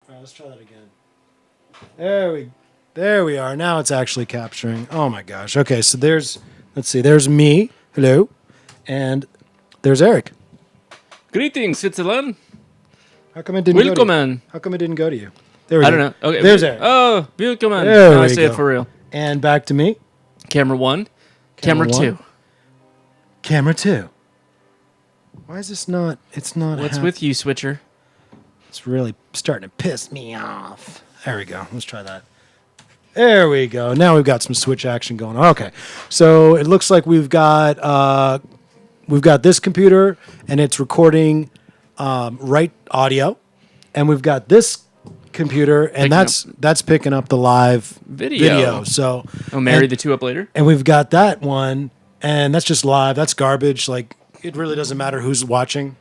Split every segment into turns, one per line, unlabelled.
All right, let's try that again. There we are. Now it's actually capturing. Oh my gosh. Okay, so let's see. There's me. Hello, and there's Eric.
Greetings, Switzerland.
How come it didn't go to you?
Willkommen.
How come it didn't go to you? There we go.
I don't know. Okay.
There's Eric.
Oh, willkommen.
There
Now
we
I say
go.
it for real.
And back to me.
Camera 1. Camera
Camera
2.
one. Camera 2. Why is this not? It's not.
What's with you, Switcher?
It's really starting to piss me off. There we go. Let's try that. There we go. Now we've got some switch action going on. Okay, so it looks like we've got this computer and it's recording right audio, and we've got this computer and that's picking up the live video. So
marry the two up later.
and we've got that one, and that's just live. That's garbage. Like, it really doesn't matter who's watching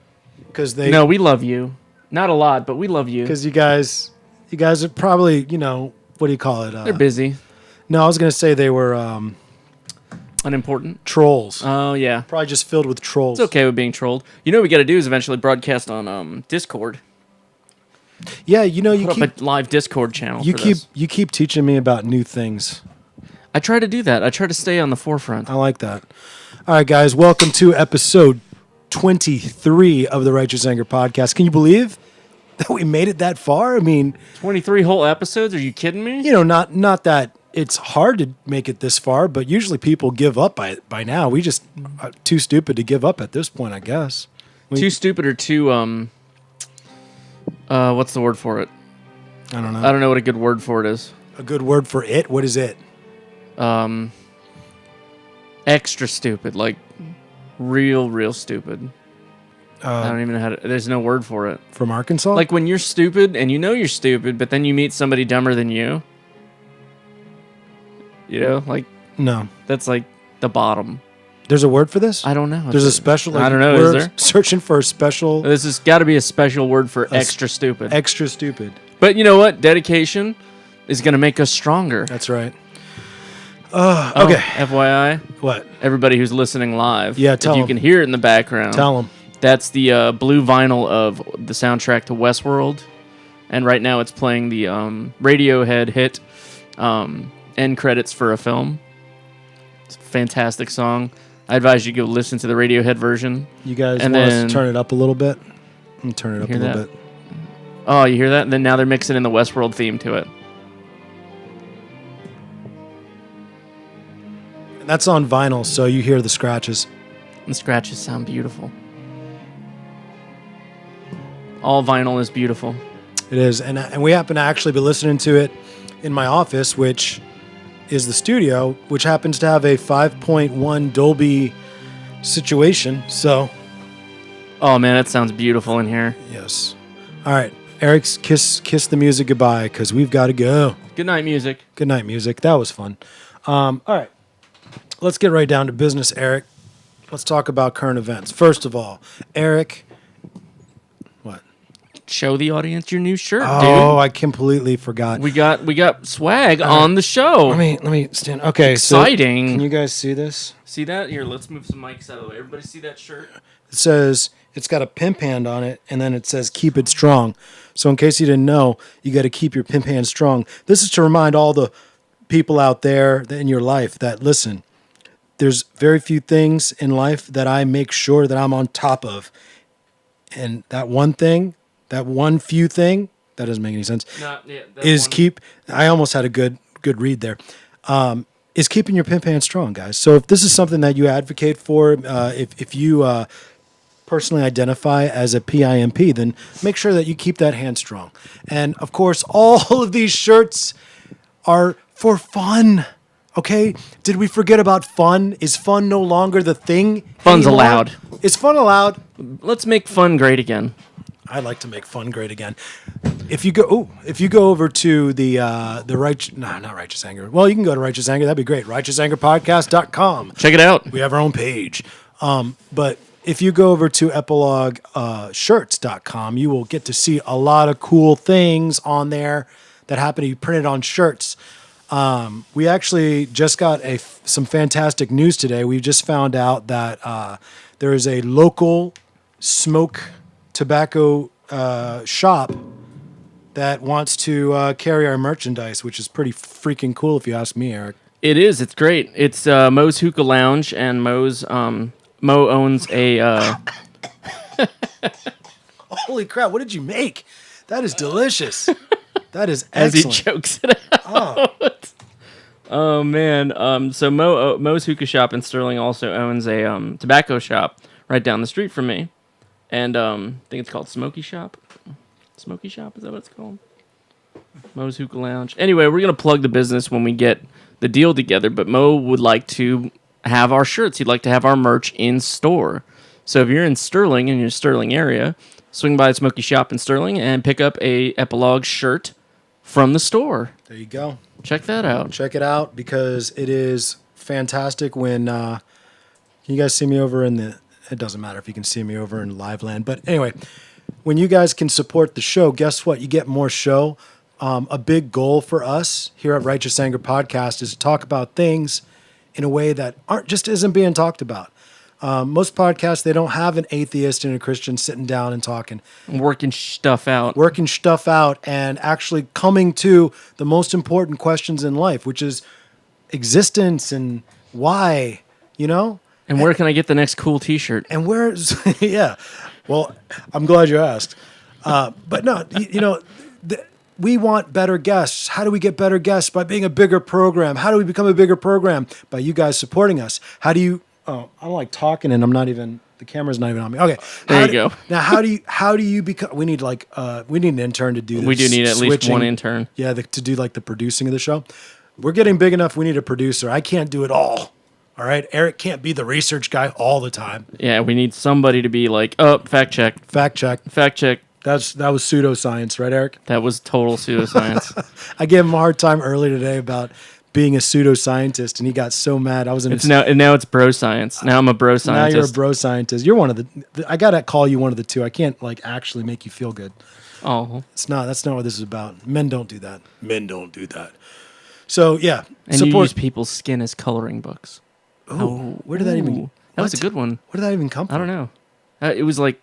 because
No, we love you. Not a lot, but we love you.
because you guys are probably, what do you call it?
They're busy.
No, I was going to say they were
Unimportant.
trolls.
Oh, yeah.
Probably just filled with trolls.
It's okay with being trolled. You know what we got to do is eventually broadcast on Discord.
Yeah, you
Put
keep
up a live Discord channel for this.
you keep teaching me about new things.
I try to do that. I try to stay on the forefront.
I like that. All right, guys, welcome to episode 23 of the Righteous Anger Podcast. Can you believe that we made it that far? I mean,
23 whole episodes? Are you kidding me?
not that it's hard to make it this far, but usually people give up by now. We just are too stupid to give up at this point, I guess.
Too stupid or too what's the word for it?
I don't know.
I don't know what a good word for it is.
A good word for it? What is it?
Extra stupid, like real stupid. I don't even know how to. There's no word for it.
From Arkansas?
Like when you're stupid and you know you're stupid, but then you meet somebody dumber than you. You know, like
No.
that's like the bottom.
There's a word for this?
I don't know.
There's a special.
I don't know.
We're
Is there?
searching for a special
This has got to be a special word for extra stupid.
extra stupid.
But you know what? Dedication is going to make us stronger.
That's right.
Oh,
Okay.
FYI,
What?
everybody who's listening live.
Yeah,
if
tell
you
'em.
can hear it in the background.
Tell them.
That's the blue vinyl of the soundtrack to Westworld, and right now it's playing the Radiohead hit end credits for a film. It's a fantastic song. I advise you go listen to the Radiohead version.
You guys
And
want us
then-
to turn it up a little bit? And turn it up a
hear
little
that?
bit.
Oh, you hear that? And then now they're mixing in the Westworld theme to it.
And that's on vinyl, so you hear the scratches.
And the scratches sound beautiful. All vinyl is beautiful.
It is, and we happen to actually be listening to it in my office, which is the studio, which happens to have a 5.1 Dolby situation. So,
Oh man, that sounds beautiful in here.
yes. All right, Eric's kiss the music goodbye because we've got to go.
Good night, music.
Good night, music. That was fun. All right, let's get right down to business, Eric. Let's talk about current events. First of all, Eric. What?
Show the audience your new shirt,
Oh,
dude.
I completely forgot.
We got swag on the show.
Let me stand. Okay, so
Exciting.
can you guys see this?
See that? Here, let's move some mics out of the way. Everybody see that shirt?
It says it's got a pimp hand on it, and then it says "keep it strong." So in case you didn't know, you got to keep your pimp hand strong. This is to remind all the people out there in your life that listen. There's very few things in life that I make sure that I'm on top of, and that one thing, that one few thing, that doesn't make any sense. Is keep. I almost had a good read there. Is keeping your pimp hand strong, guys. So if this is something that you advocate for, if you personally identify as a PIMP, then make sure that you keep that hand strong. And of course, all of these shirts are for fun. Okay? Did we forget about fun? Is fun no longer the thing?
Fun's
anymore?
allowed.
Is fun allowed?
Let's make fun great again.
I'd like to make fun great again. If you go over to not Righteous Anger. Well, you can go to Righteous Anger. That'd be great. RighteousAngerPodcast.com.
Check it out.
We have our own page. But if you go over to EpilogueShirts.com, you will get to see a lot of cool things on there that happen to be printed on shirts. We actually just got some fantastic news today. We just found out that there is a local smoke tobacco shop that wants to carry our merchandise, which is pretty freaking cool if you ask me, Eric.
It is. It's great. It's Mo's Hookah Lounge, and Mo owns a.
Holy crap! What did you make? That is delicious. That is
as he
excellent.
chokes it out. Oh man. So Mo's Hookah Shop in Sterling also owns a tobacco shop right down the street from me, and I think it's called Smoky Shop. Smoky Shop, is that what it's called? Mo's Hookah Lounge. Anyway, we're gonna plug the business when we get the deal together. But Mo would like to have our shirts. He'd like to have our merch in store. So if you're in Sterling, in your Sterling area, swing by the Smoky Shop in Sterling and pick up a Epilogue shirt from the store.
There you go.
Check that out.
Check it out because it is fantastic. When can you guys see me over in the? It doesn't matter if you can see me over in live land, but anyway, when you guys can support the show, guess what? You get more show. A big goal for us here at Righteous Anger Podcast is to talk about things in a way that isn't being talked about. Most podcasts, they don't have an atheist and a Christian sitting down and talking.
Working stuff out.
And actually coming to the most important questions in life, which is existence and why,
And where can I get the next cool T-shirt?
And where's, yeah. Well, I'm glad you asked. But no, we want better guests. How do we get better guests? By being a bigger program. How do we become a bigger program? By you guys supporting us. How do you, I'm like talking and the camera's not even on me. Okay.
There you go.
Now, how do you become, we need an intern to do this.
We do need at least one intern.
Yeah. To do like the producing of the show. We're getting big enough. We need a producer. I can't do it all. All right. Eric can't be the research guy all the time.
Yeah. We need somebody to be like, fact check.
Fact check. That was pseudoscience, right, Eric?
That was total pseudoscience.
I gave him a hard time earlier today about being a pseudoscientist, and he got so mad. I was in
now it's bro science. Now I'm a bro scientist.
Now you're a bro scientist. You're one of I gotta call you one of the two. I can't actually make you feel good.
Oh,
that's not what this is about. Men don't do that. So yeah,
and you use people's skin as coloring books.
Ooh, where did that even?
That was a good one.
Where did that even come from?
I don't know. It was like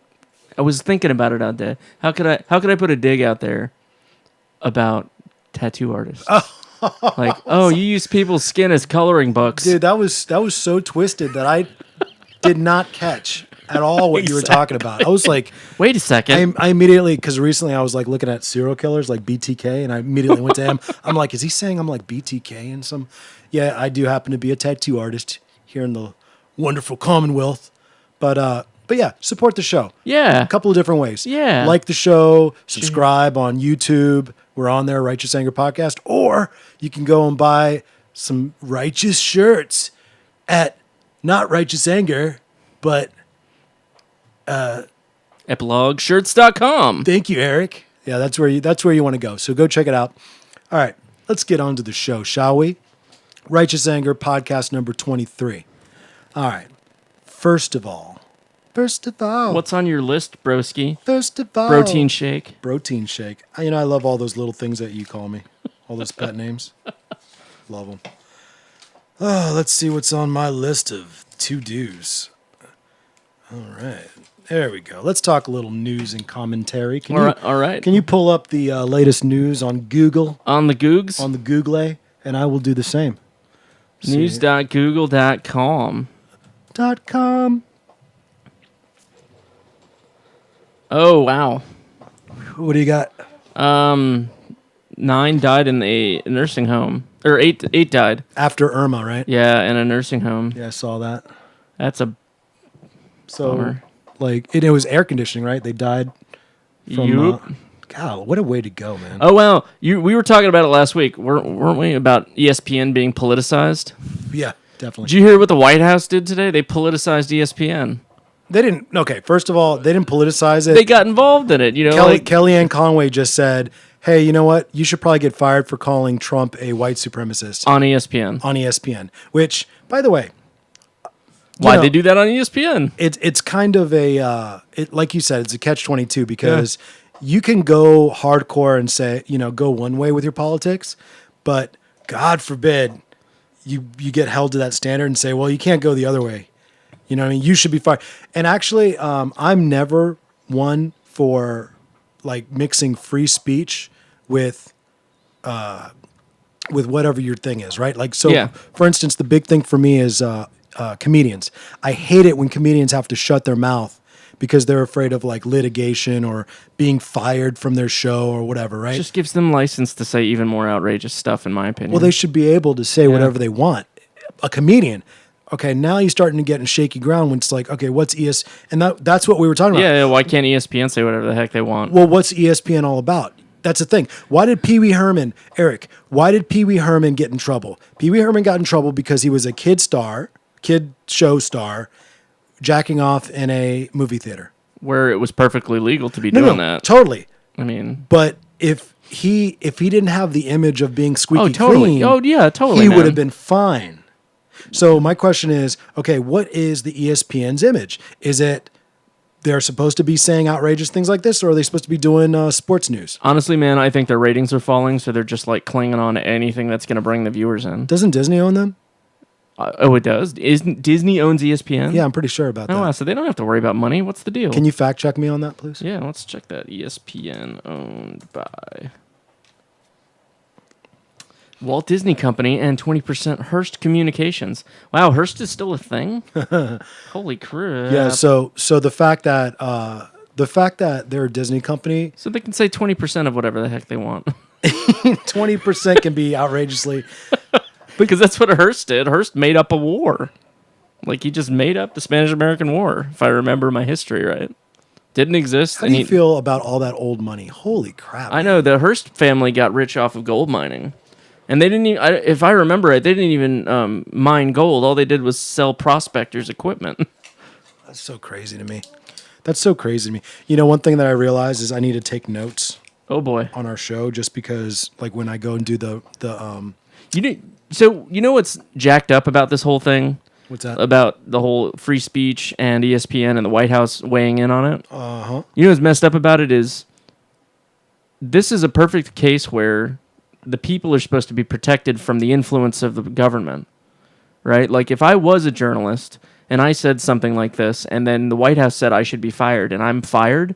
I was thinking about it out there. How could I put a dig out there about tattoo artists? Like, you use people's skin as coloring books.
Dude, that was so twisted that I did not catch at all what you were talking about. I was like,
wait a second.
I immediately, because recently I was like looking at serial killers like BTK, and I immediately went to him. I'm like, is he saying I'm like BTK and some? Yeah, I do happen to be a tattoo artist here in the wonderful Commonwealth. But yeah, support the show.
Yeah.
A couple of different ways.
Yeah.
Like the show, subscribe on YouTube. We're on there, Righteous Anger Podcast. Or you can go and buy some righteous shirts at not Righteous Anger, but
EpilogueShirts.com.
Thank you, Eric. Yeah, that's where you want to go. So go check it out. All right, let's get on to the show, shall we? Righteous Anger Podcast number 23. All right. First of all.
What's on your list, broski?
First of all.
Protein shake.
Protein shake. I love all those little things that you call me. All those pet names. Love them. Oh, let's see what's on my list of to-dos. All right. There we go. Let's talk a little news and commentary.
All right.
Can you pull up the latest news on Google?
On the Googs?
On the Google, and I will do the same.
News.google.com.
.com.
Oh, wow.
What do you got?
9 died in a nursing home. Or 8 died.
After Irma, right?
Yeah, in a nursing home.
Yeah, I saw that.
That's a bummer.
It was air conditioning, right? They died from... God, what a way to go, man.
Oh, well, we were talking about it last week, weren't we? About ESPN being politicized?
Yeah, definitely.
Did you hear what the White House did today? They politicized ESPN.
They didn't. Okay, first of all, they didn't politicize it.
They got involved in it.
Kellyanne Conway just said, "Hey, you know what? You should probably get fired for calling Trump a white supremacist
on ESPN."
On ESPN, which, by the way,
why'd they do that on ESPN?
It's kind of like you said, it's a catch-22 because you can go hardcore and say, go one way with your politics, but God forbid you get held to that standard and say, well, you can't go the other way. You know what I mean? You should be fired. And actually, I'm never one for mixing free speech with whatever your thing is, right? Like, so
Yeah.
for instance, the big thing for me is comedians. I hate it when comedians have to shut their mouth because they're afraid of like litigation or being fired from their show or whatever, right?
Just gives them license to say even more outrageous stuff, in my opinion.
Well, they should be able to say whatever they want. A comedian. Okay, now you're starting to get in shaky ground when it's like, okay, what's and that's what we were talking about.
yeah, why can't ESPN say whatever the heck they want?
Well, what's ESPN all about? That's the thing. Why did Pee Wee Herman, Eric, why did Pee Wee Herman get in trouble? Pee Wee Herman got in trouble because he was a kid show star, jacking off in a movie theater.
Where it was perfectly legal to be doing that.
Totally.
I mean,
But if he didn't have the image of being squeaky
oh, totally.
clean,
Oh, yeah, totally.
he
man.
would have been fine. So my question is, okay, what is the ESPN's image? Is it they're supposed to be saying outrageous things like this, or are they supposed to be doing sports news?
Honestly, man, I think their ratings are falling, so they're just like clinging on to anything that's going to bring the viewers in.
Doesn't Disney own them?
Oh, it does? Isn't Disney owns ESPN?
Yeah, I'm pretty sure about
Oh,
that.
wow, so they don't have to worry about money. What's the deal?
Can you fact check me on that, please?
Yeah, let's check that. ESPN owned by Walt Disney Company and 20% Hearst Communications. Wow, Hearst is still a thing? Holy crap.
Yeah. So the fact that they're a Disney company,
So they can say 20% of whatever the heck they want.
20% can be outrageously.
Because that's what Hearst did. Hearst made up a war. Like, he just made up the Spanish-American War, if I remember my history right. Didn't exist.
How do you feel about all that old money? Holy crap!
I know, the Hearst family got rich off of gold mining. And they didn't even, if I remember right, they didn't even mine gold. All they did was sell prospectors' equipment.
That's so crazy to me. That's so crazy to me. You know, one thing that I realized is I need to take notes
Oh, boy.
on our show just because, like, when I go and do the
So, you know what's jacked up about this whole thing?
what's that?
About the whole free speech and ESPN and the White House weighing in on it?
Uh-huh.
You know what's messed up about it is this is a perfect case where the people are supposed to be protected from the influence of the government, right? Like, if I was a journalist and I said something like this and then the White House said I should be fired and I'm fired,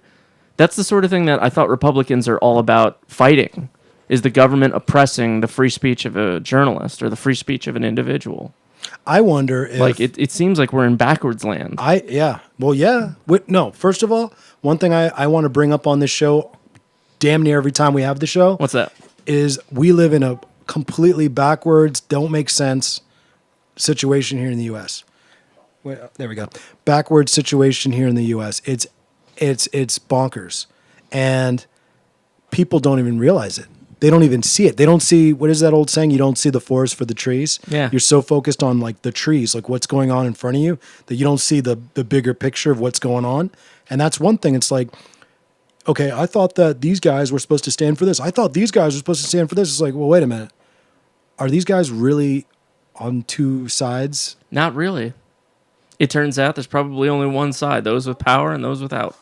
that's the sort of thing that I thought Republicans are all about fighting, is the government oppressing the free speech of a journalist or the free speech of an individual.
I wonder if
Like, it seems like we're in backwards land.
No, first of all, one thing I want to bring up on this show damn near every time we have the show
What's that?
is we live in a completely backwards, don't make sense situation here in the U.S. Wait, there we go. Backwards situation here in the U.S. It's bonkers, and people don't even realize it. They don't even see it. They don't see, what is that old saying? You don't see the forest for the trees.
Yeah.
You're so focused on like the trees, like what's going on in front of you, that you don't see the bigger picture of what's going on. And that's one thing. It's like, okay, I thought that these guys were supposed to stand for this. I thought these guys were supposed to stand for this. It's like, well, wait a minute. Are these guys really on two sides?
Not really. It turns out there's probably only one side, those with power and those without.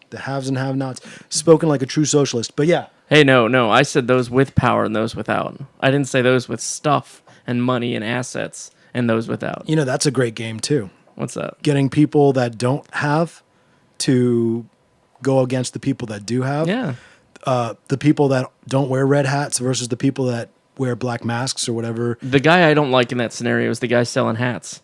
The haves and have-nots. Spoken like a true socialist. But yeah.
Hey, no, I said those with power and those without. I didn't say those with stuff and money and assets and those without.
You know, that's a great game too.
What's that?
Getting people that don't have to go against the people that do have.
Yeah.
The people that don't wear red hats versus the people that wear black masks or whatever.
The guy I don't like in that scenario is the guy selling hats.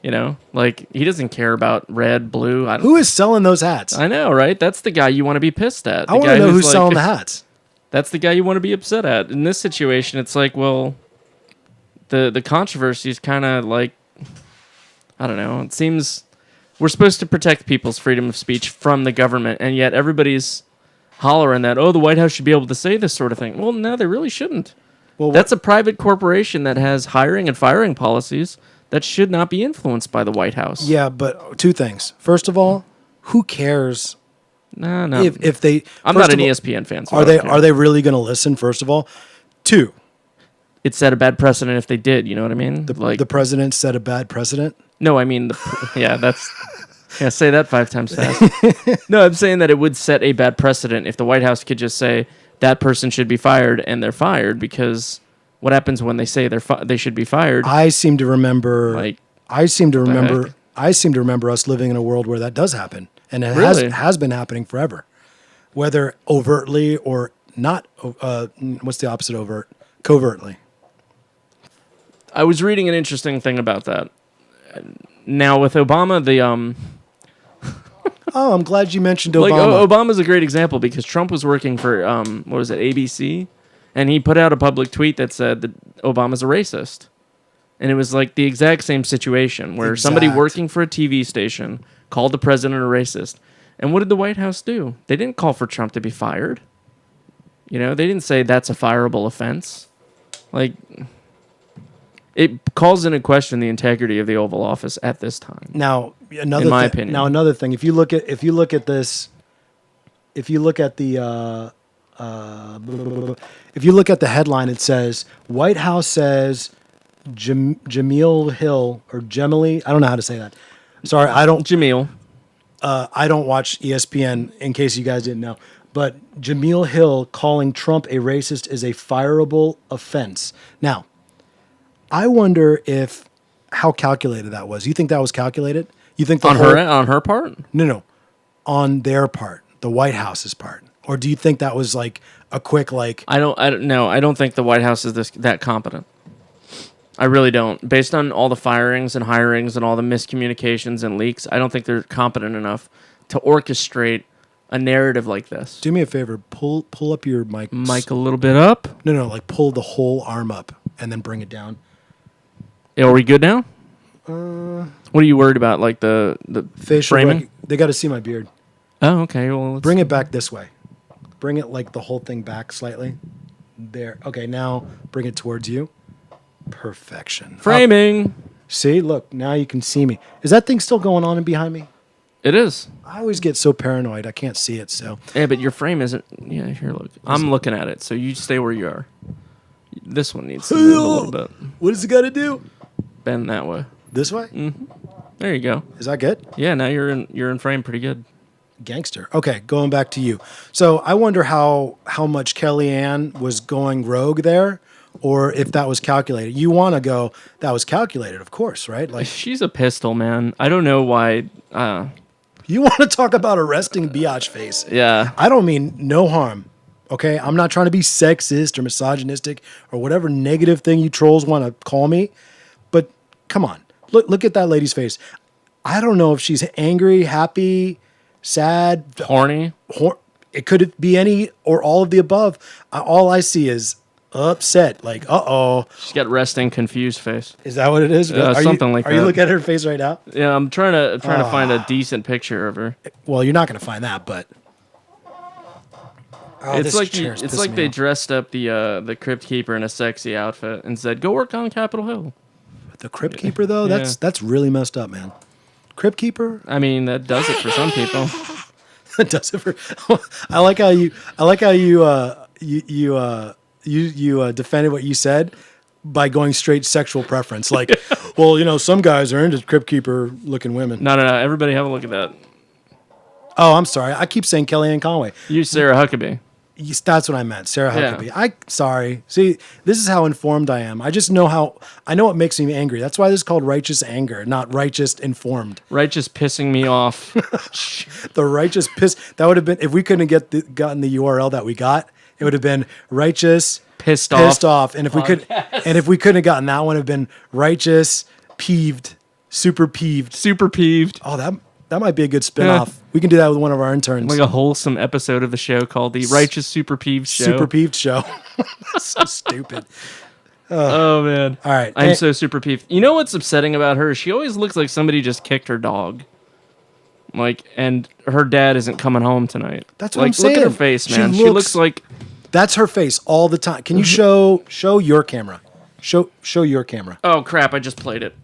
You know? Like, he doesn't care about red, blue.
Who is selling those hats?
I know, right? That's the guy you want to be pissed at.
I want to know who's selling the hats.
That's the guy you want to be upset at. In this situation, it's like, well, the controversy is kind of like, I don't know. It seems we're supposed to protect people's freedom of speech from the government, and yet everybody's hollering that, oh, the White House should be able to say this sort of thing. Well, no, they really shouldn't.
Well,
That's a private corporation that has hiring and firing policies that should not be influenced by the White House.
Yeah, but two things. First of all, who cares
No.
if they?
I'm
first
not an
of all,
ESPN fan. So
Are
I
they
don't care.
are they really going to listen? First of all, two.
It set a bad precedent if they did. You know what I mean?
The president set a bad precedent.
No, I mean, yeah, say that 5 times fast. No, I'm saying that it would set a bad precedent if the White House could just say that person should be fired and they're fired, because what happens when they say they should be fired?
I seem to remember.
Like,
I seem to remember.
heck?
I seem to remember us living in a world where that does happen, and it
Really?
has been happening forever, whether overtly or not what's the opposite overt? Covertly.
I was reading an interesting thing about that. Now with Obama, the
Oh, I'm glad you mentioned Obama.
like Obama's a great example because Trump was working for what was it, ABC, and he put out a public tweet that said that Obama's a racist, and it was like the exact same situation where somebody
Exact.
working for a TV station called the president a racist, and what did the White House do? They didn't call for Trump to be fired. You know, they didn't say that's a fireable offense. Like, it calls into question the integrity of the Oval Office at this time.
Now, another
In my
thing,
opinion.
Now, another thing. If you look at this, if you look at the if you look at the headline, it says White House says Jameel Hill or Gemily. I don't know how to say that. Sorry, I don't watch ESPN. In case you guys didn't know, but Jameel Hill calling Trump a racist is a fireable offense. Now, I wonder if how calculated that was. You think that was calculated? You think the
on
whole,
her part?
No, on their part, the White House's part, or do you think that was like a quick like?
I don't know. I don't think the White House is that competent. I really don't. Based on all the firings and hirings and all the miscommunications and leaks, I don't think they're competent enough to orchestrate a narrative like this.
Do me a favor, pull up your mic.
Mic a little bit up.
No, like pull the whole arm up and then bring it down.
Yeah, are we good now? What are you worried about? Like the
Facial
framing?
they got to see my beard.
Oh, okay. Well, let's
Bring it back this way. Bring it like the whole thing back slightly. There. Okay, now bring it towards you. Perfection.
framing.
See, look, now you can see me. Is that thing still going on behind me?
It is.
I always get so paranoid. I can't see it. So
Yeah, but your frame isn't. Yeah, here, look. I'm looking at it, so you stay where you are. This one needs to move a little bit.
what does it got to do?
Bend that way.
This way?
There you go.
Is that good?
Yeah, now you're in frame pretty good.
Gangster. Okay, going back to you. So I wonder how much Kellyanne was going rogue there, or if that was calculated. You want to go that was calculated, of course, right? Like
She's a pistol, man. I don't know why.
you want to talk about arresting Biatch face.
Yeah.
I don't mean no harm. Okay, I'm not trying to be sexist or misogynistic or whatever negative thing you trolls want to call me, but come on, look at that lady's face. I don't know if she's angry, happy, sad,
Horny.
It could be any or all of the above. All I see is upset. Like,
She's got resting, confused face.
is that what it is?
Something like
Are you
that.
looking at her face right now?
Yeah, I'm trying to find a decent picture of her.
Well, you're not going to find that, but
It's like they dressed up the Crypt Keeper in a sexy outfit and said, "Go work on Capitol Hill."
The Crypt Keeper though.
Yeah.
That's really messed up, man. Crypt Keeper.
I mean, that does it for some people.
That does it for. I like how you defended what you said by going straight sexual preference. Like, well, some guys are into Crypt Keeper looking women.
No. Everybody have a look at that.
Oh, I'm sorry. I keep saying Kellyanne Conway.
You, Sarah Huckabee.
Yes, that's what I meant, Sarah
Yeah.
Huckabee. Sorry. See, this is how informed I am. I just know I know what makes me angry. That's why this is called righteous anger, not righteous informed.
Right, just pissing me off.
The righteous piss. That would have been if we couldn't have gotten the URL that we got. It would have been righteous
Pissed
off. And if we couldn't have gotten that one, it would have been righteous peeved, super peeved.
Super peeved.
Oh, that might be a good spinoff. We can do that with one of our interns.
Like a wholesome episode of the show called the Righteous Super Peeved Show.
Super peeved show. So stupid.
Oh man.
All right.
I'm so super peeved. You know what's upsetting about her? She always looks like somebody just kicked her dog. Like, and her dad isn't coming home tonight.
That's what I'm
Look at her
saying.
face, man. She looks like
That's her face all the time. Can you show your camera? Show your camera.
oh crap! I just played it.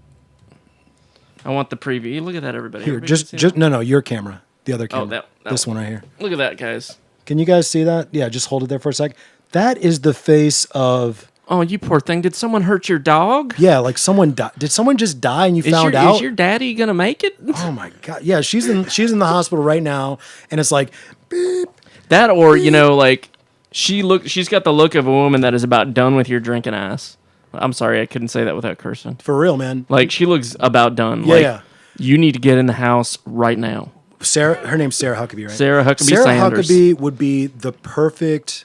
I want the preview. Look at that, everybody.
Here,
Everybody can see
just no, your camera. The other camera.
that
this one right here.
it? Look at that, guys.
Can you guys see that? Yeah, just hold it there for a sec. That is the face of
Oh, you poor thing. Did someone hurt your dog?
like someone died. Did someone just die and you found out?
Is your daddy gonna make it?
Oh my god. Yeah, she's in the hospital right now and it's like beep.
That or like she's got the look of a woman that is about done with your drinking ass. I'm sorry, I couldn't say that without cursing.
For real, man.
Like she looks about done.
Yeah,
like,
yeah.
You need to get in the house right now.
Her name's Sarah Huckabee, right?
Sarah Huckabee
Sarah
Sanders.
Huckabee would be the perfect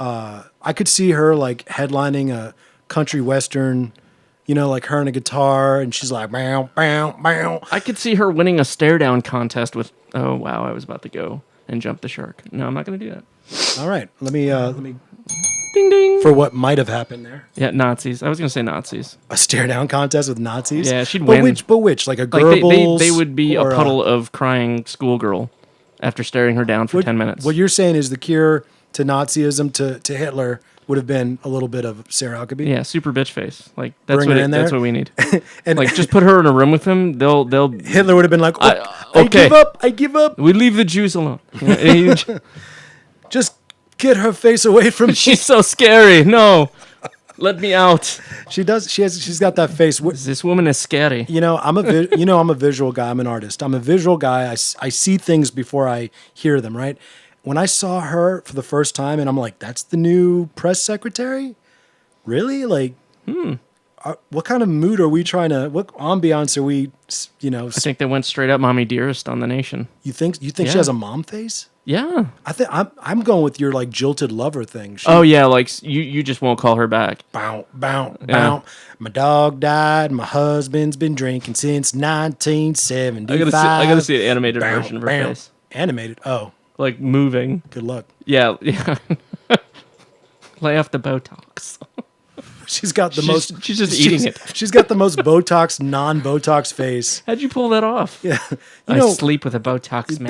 I could see her like headlining a country western, like her and a guitar, and she's like, bow, bow, bow.
I could see her winning a stare down contest with. Oh wow, I was about to go and jump the shark. No, I'm not going to do that.
All right, let me
Ding ding.
for what might have happened there.
Yeah, Nazis. I was going to say Nazis.
A stare down contest with Nazis.
Yeah, she'd
but
win.
Which? Like a
Like
Goebbels?
they would be a
or
puddle of crying schoolgirl after staring her down for 10 minutes.
What you're saying is the cure to Nazism to Hitler would have been a little bit of Sarah Huckabee.
Yeah, super bitch face. Like that's
Bring
what
her in there?
that's what we need.
And
Like just put her in a room with him. They'll
Hitler would have been like, I
okay.
give up. I give up.
we leave the Jews alone. Yeah,
Just get her face away from me.
she's so scary. No, let me out.
She does. She's got that face.
This woman is scary.
I'm a visual guy. I'm an artist. I'm a visual guy. I see things before I hear them. Right. When I saw her for the first time, and I'm like, that's the new press secretary. Really? Like, what kind of mood are we trying to? What ambiance are we?
I think they went straight up "Mommy Dearest" on the Nation.
You think she
Yeah.
has a mom face?
Yeah.
I think I'm going with your like jilted lover thing. She,
Oh yeah, like you just won't call her back.
bow, bow, bow. My dog died. My husband's been drinking since 1975.
I gotta see an animated
Bow,
version of her
bow.
face,
Animated. Oh,
like moving.
good luck.
Yeah, yeah. Lay off the Botox.
She's got the most.
She's just eating it.
She's got the most Botox, non-Botox face.
How'd you pull that off?
Yeah,
I sleep with a Botox mask.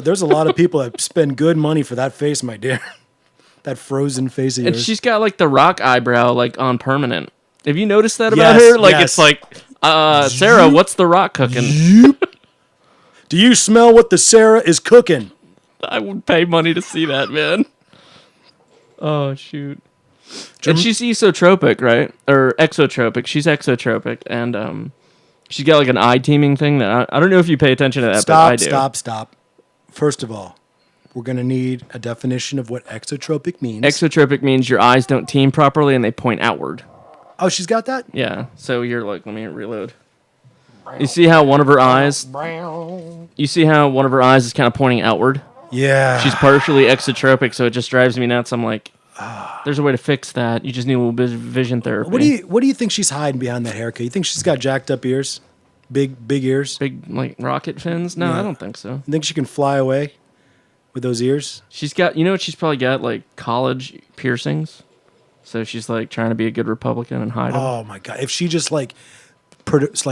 there's a lot of people that spend good money for that face, my dear. That frozen face of
and
yours.
she's got like the Rock eyebrow, like on permanent. Have you noticed that about
Yes,
her? Like
yes.
it's like, Sarah, what's the Rock cooking?
Do you smell what the Sarah is cooking?
I would pay money to see that, man. Oh shoot. And she's esotropic, right? Or exotropic. She's exotropic, and she's got like an eye teaming thing that I don't know if you pay attention to that, but I do.
Stop. First of all, we're gonna need a definition of what exotropic means.
Exotropic means your eyes don't team properly and they point outward.
Oh, she's got that?
Yeah. So you're like, let me reload. You see how one of her eyes? You see how one of her eyes is kind of pointing outward?
Yeah.
She's partially exotropic, so it just drives me nuts. I'm like, there's a way to fix that. You just need a little bit of vision therapy.
What do you think she's hiding behind that haircut? You think she's got jacked up ears? Big ears?
Big like rocket fins? No,
Yeah.
I don't think so.
You think she can fly away with those ears?
She's got, you know what? She's probably got like college piercings. So she's like trying to be a good Republican and hide them.
Oh my god! If she just like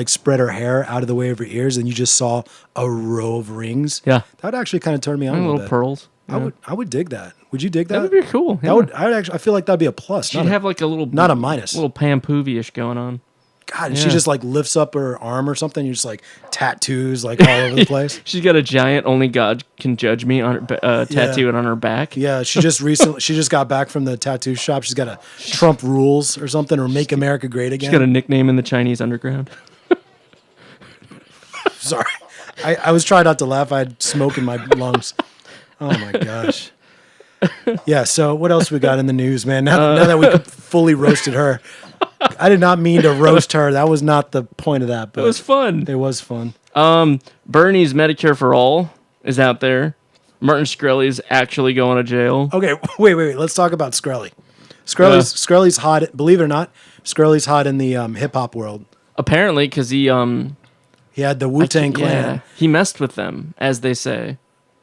spread her hair out of the way of her ears, and you just saw a row of rings,
Yeah.
that would actually kind of turn me on a
Little
little bit.
pearls.
I would dig that. Would you dig that?
That would be cool. Yeah.
That would. I would actually. I feel like that'd be a plus.
She'd
Not a,
have like a little,
not a minus.
little Pam Poovey-ish going on.
God, and she
yeah.
just like lifts up her arm or something. You're just like tattoos like all over the place.
She's got a giant "Only God Can Judge Me" on her tattoo and on her back.
Yeah, she just got back from the tattoo shop. She's got a Trump rules or something, or Make America Great Again.
She's got a nickname in the Chinese underground.
Sorry, I was trying not to laugh. I had smoke in my lungs. Oh my gosh. Yeah. So what else we got in the news, man? Now that we fully roasted her, I did not mean to roast her. That was not the point of that. But
It was fun.
It was fun.
Bernie's Medicare for All is out there. Martin Shkreli's actually going to jail.
Okay, wait. Let's talk about Shkreli. Shkreli's hot. Believe it or not, Shkreli's hot in the hip hop world.
Apparently, because he
He had the Wu-Tang Clan.
he messed with them, as they say.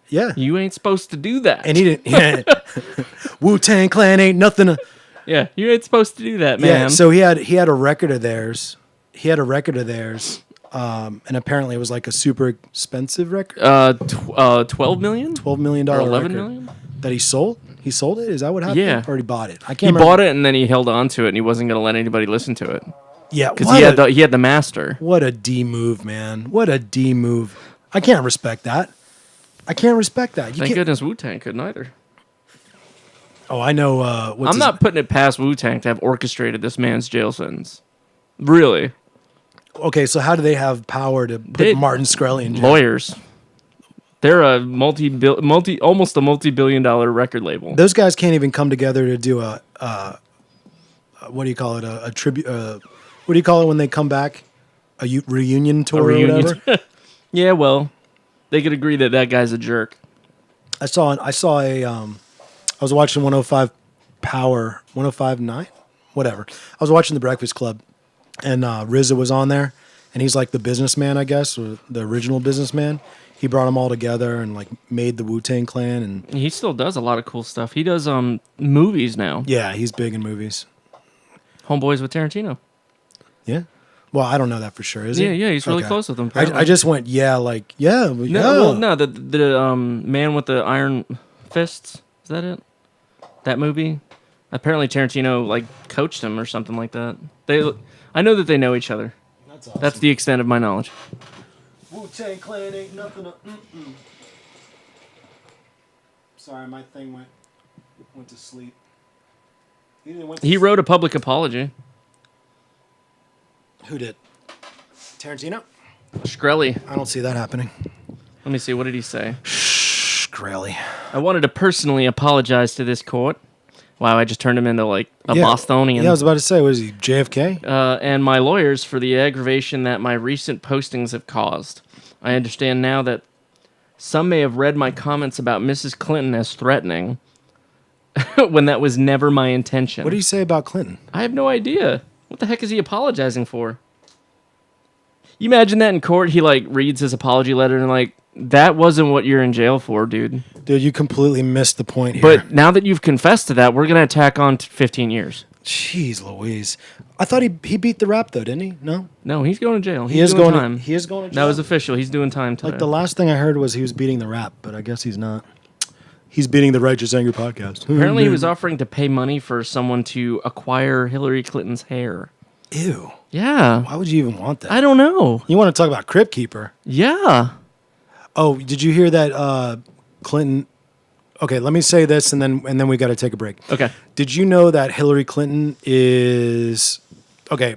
Yeah.
You ain't supposed to do that.
And he didn't. Yeah. Wu-Tang Clan ain't nothing.
Yeah, you ain't supposed to do that, man.
Yeah. So he had a record of theirs. And apparently it was like a super expensive record.
12 million?
$12 million
Or 11
record
million?
that he sold. He sold it. Is that what happened?
Yeah.
Or he bought it. I
He
can't remember.
bought it and then he held on to it and he wasn't going to let anybody listen to it.
Yeah.
Because he had the master.
What a D move, man. What a D move. I can't respect that. You
Thank
can't.
goodness Wu-Tang couldn't either.
Oh, I know.
I'm not putting it past Wu-Tang to have orchestrated this man's jail sentence. Really.
Okay, so how do they have power to put Martin Shkreli in jail?
Lawyers. They're a almost a multi-billion-dollar record label.
Those guys can't even come together to do a what do you call it? A tribute. What do you call it when they come back? Reunion tour or whatever.
Yeah, well, they could agree that guy's a jerk.
I was watching 105 Power 105.9, whatever. I was watching The Breakfast Club, and RZA was on there, and he's like the businessman, I guess, or the original businessman. He brought them all together and like made the Wu-Tang Clan, and
He still does a lot of cool stuff. He does movies now.
yeah, he's big in movies.
Homeboys with Tarantino.
Yeah. Well, I don't know that for sure. Is he?
Yeah, he's really
Okay.
close with him.
I
apparently.
just went, yeah, like, yeah, well, yeah.
No, well, no, the man with the iron fists. Is that it? That movie? Apparently Tarantino like coached him or something like that. I know that they know each other.
That's awesome.
That's the extent of my knowledge.
Wu-Tang Clan ain't nothing to... Sorry, my thing went to sleep.
He wrote a public apology.
Who did? Tarantino?
Shkreli.
I don't see that happening.
Let me see. What did he say?
Shkreli.
I wanted to personally apologize to this court. Wow, I just turned him into like a
Yeah.
Bostonian.
Yeah, I was about to say, was he JFK?
And my lawyers for the aggravation that my recent postings have caused. I understand now that some may have read my comments about Mrs. Clinton as threatening when that was never my intention.
What do you say about Clinton?
I have no idea. What the heck is he apologizing for? You imagine that in court, he like reads his apology letter and like, that wasn't what you're in jail for, dude.
Dude, you completely missed the point here.
But now that you've confessed to that, we're going to attack on 15 years.
Jeez Louise. I thought he beat the rap, though, didn't he? No?
No, he's going to jail.
He is
doing
going
time.
he is going to
That
jail?
was official. He's doing time today.
Like, the last thing I heard was he was beating the rap, but I guess he's not. He's beating the Righteous Anger podcast.
Apparently, he was offering to pay money for someone to acquire Hillary Clinton's hair.
Ew.
Yeah.
Why would you even want that?
I don't know.
You want to talk about Crypt Keeper?
Yeah.
Oh, did you hear that Clinton... Okay, let me say this, and then we got to take a break.
Okay.
Did you know that Hillary Clinton is... Okay,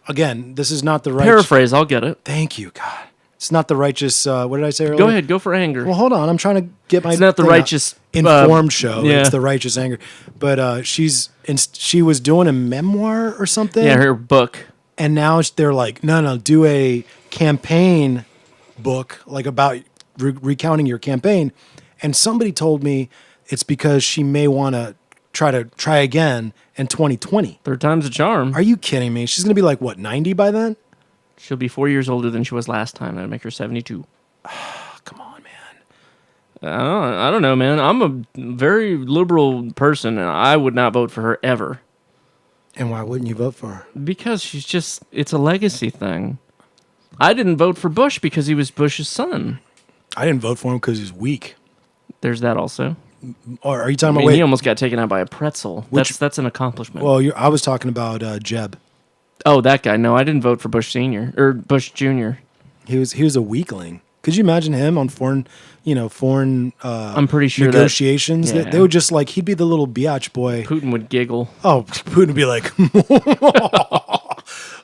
again, this is not the right...
Paraphrase. I'll get it.
Thank you, God. It's not the righteous... what did I say earlier?
Go ahead. Go for anger.
Well, hold on. I'm trying to get my...
It's not the
thing out.
righteous...
Informed show.
yeah.
It's the Righteous Anger. But she was doing a memoir or something.
Yeah, her book.
And now they're like, no, do a campaign book, like about recounting your campaign. And somebody told me it's because she may want to try again in 2020.
Third time's a charm.
Are you kidding me? She's going to be like, what, 90 by then?
She'll be 4 years older than she was last time. That'd make her 72.
Come on, man.
I don't know, man. I'm a very liberal person, and I would not vote for her ever.
And why wouldn't you vote for her?
Because she's just... It's a legacy thing. I didn't vote for Bush because he was Bush's son.
I didn't vote for him because he's weak.
There's that also.
Or are you talking
I
about...
mean,
Wait,
he almost got taken out by a pretzel. That's an accomplishment.
well, I was talking about Jeb.
Oh, that guy. No, I didn't vote for Bush Senior or Bush Junior.
He was a weakling. Could you imagine him on foreign
I'm pretty sure
negotiations?
that,
They would just like, he'd be the little biatch boy.
Putin would giggle.
Oh, Putin would be like,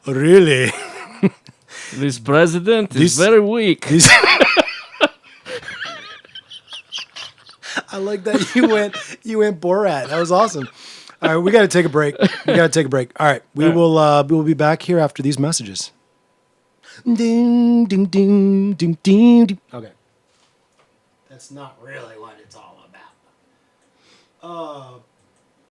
really?
This president is
This-
very weak.
These- I like that you went Borat. That was awesome. All right, we got to take a break. All right, we will be back here after these messages. Ding ding ding ding ding. Ding. Okay. That's not really what it's all about.